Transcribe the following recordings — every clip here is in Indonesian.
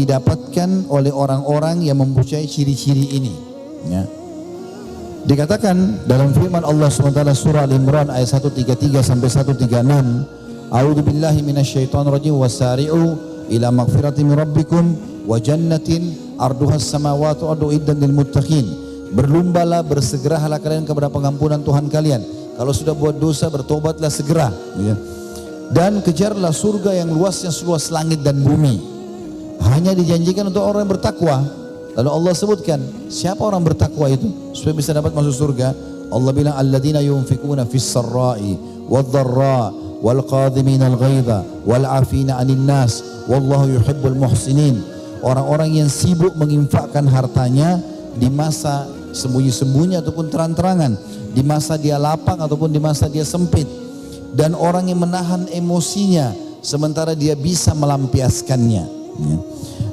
didapatkan oleh orang-orang yang mempunyai ciri-ciri ini. Ya. Dikatakan dalam firman Allah SWT surah Al-Imran ayat 133 sampai 136, A'udzu billahi minasyaitonir rajim wasari'u ila magfirati min rabbikum wa jannatin arduhas samawati wal ardu iddan lil muttaqin. Berlombalah, bersegeralah kalian kepada pengampunan Tuhan kalian. Kalau sudah buat dosa, bertobatlah segera. Ya. Dan kejarlah surga yang luasnya seluas langit dan bumi. Hanya dijanjikan untuk orang yang bertakwa. Lalu Allah sebutkan siapa orang bertakwa itu supaya bisa dapat masuk surga. Allah bilang alladzina yunfikuna fis sarra'i wadh-dharra wal qadhimina al-ghaidha wal 'afina 'anil nas wallahu yuhibbul muhsinin. Orang-orang yang sibuk menginfakkan hartanya di masa sembunyi-sembunyi ataupun terang-terangan, di masa dia lapang ataupun di masa dia sempit, dan orang yang menahan emosinya sementara dia bisa melampiaskannya.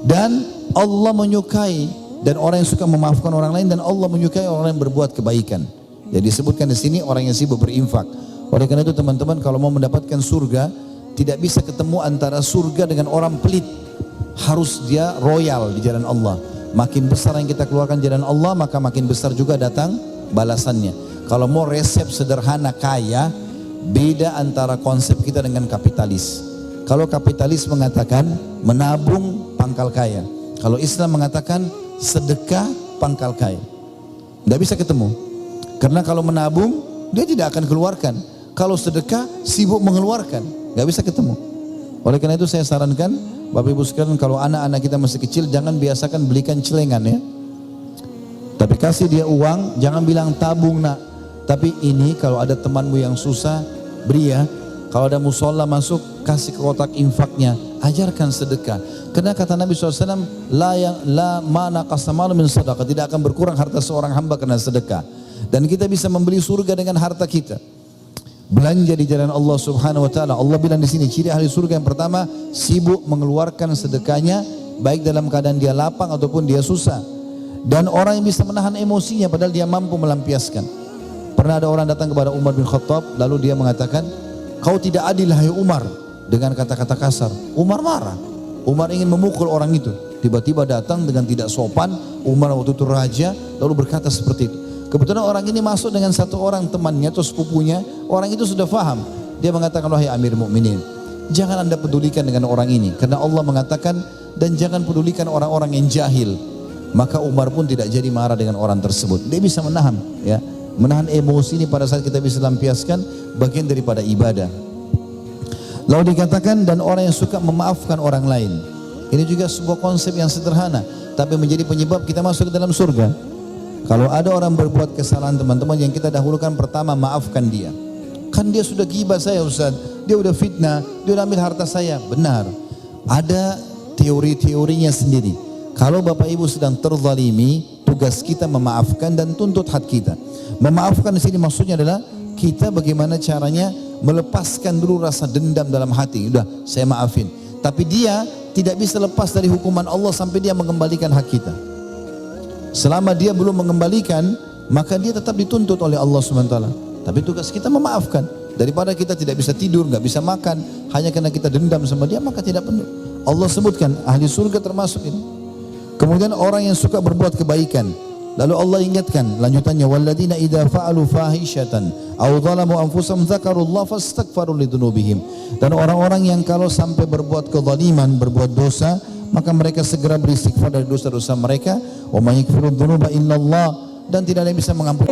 Dan Allah menyukai dan orang yang suka memaafkan orang lain, dan Allah menyukai orang yang berbuat kebaikan. Jadi disebutkan di sini orang yang sibuk berinfak. Oleh karena itu teman-teman, kalau mau mendapatkan surga, tidak bisa ketemu antara surga dengan orang pelit. Harus dia royal di jalan Allah. Makin besar yang kita keluarkan jalan Allah, maka makin besar juga datang balasannya. Kalau mau resep sederhana kaya, beda antara konsep kita dengan kapitalis. Kalau kapitalis mengatakan menabung pangkal kaya, kalau Islam mengatakan sedekah pangkal kaya. Tidak bisa ketemu. Karena kalau menabung dia tidak akan keluarkan. Kalau sedekah sibuk mengeluarkan, nggak bisa ketemu. Oleh karena itu saya sarankan Bapak Ibu sekalian, kalau anak-anak kita masih kecil, jangan biasakan belikan celengan ya. Tapi kasih dia uang, jangan bilang tabung nak. Tapi ini kalau ada temanmu yang susah, beri ya. Kalau ada musola masuk, kasih ke kotak infaknya, ajarkan sedekah. Karena kata Nabi SAW, la mana qasamal min sadaqah, tidak akan berkurang harta seorang hamba karena sedekah. Dan kita bisa membeli surga dengan harta kita. Belanja di jalan Allah Subhanahu wa taala. Allah bilang di sini ciri ahli surga yang pertama, sibuk mengeluarkan sedekahnya baik dalam keadaan dia lapang ataupun dia susah. Dan orang yang bisa menahan emosinya padahal dia mampu melampiaskan. Pernah ada orang datang kepada Umar bin Khattab, lalu dia mengatakan, "Kau tidak adil hai Umar," dengan kata-kata kasar. Umar marah. Umar ingin memukul orang itu. Tiba-tiba datang dengan tidak sopan. Umar waktu itu raja, lalu berkata seperti itu. Kebetulan orang ini masuk dengan satu orang temannya atau sepupunya. Orang itu sudah faham. Dia mengatakan, wahai Amir Mukminin, jangan anda pedulikan dengan orang ini. Karena Allah mengatakan, dan jangan pedulikan orang-orang yang jahil. Maka Umar pun tidak jadi marah dengan orang tersebut. Dia bisa menahan. Ya, menahan emosi ini pada saat kita bisa lampiaskan, bagian daripada ibadah. Lalu dikatakan, dan orang yang suka memaafkan orang lain. Ini juga sebuah konsep yang sederhana, tapi menjadi penyebab kita masuk ke dalam surga. Kalau ada orang berbuat kesalahan teman-teman, yang kita dahulukan pertama, maafkan dia. Kan dia sudah gibah saya Ustaz, dia udah fitnah, dia udah ambil harta saya. Benar, ada teori-teorinya sendiri. Kalau Bapak Ibu sedang terzalimi, tugas kita memaafkan dan tuntut hak kita. Memaafkan di sini maksudnya adalah kita bagaimana caranya melepaskan dulu rasa dendam dalam hati. Udah, saya maafin. Tapi dia tidak bisa lepas dari hukuman Allah sampai dia mengembalikan hak kita. Selama dia belum mengembalikan, maka dia tetap dituntut oleh Allah SWT. Tapi tugas kita memaafkan. Daripada kita tidak bisa tidur, nggak bisa makan, hanya karena kita dendam sama dia, maka tidak perlu. Allah sebutkan ahli surga termasuk ini. Kemudian orang yang suka berbuat kebaikan. Lalu Allah ingatkan lanjutannya, walladzina idza fa'alu fahishatan aw zalamu anfusahum dzakarullaha fastaghfaru lidzunubihim. Dan orang-orang yang kalau sampai berbuat kezaliman, berbuat dosa, maka mereka segera beristighfar dari dosa-dosa mereka. Wa may yaghfiru dzunuba illallah, dan tidak ada yang bisa mengampuni.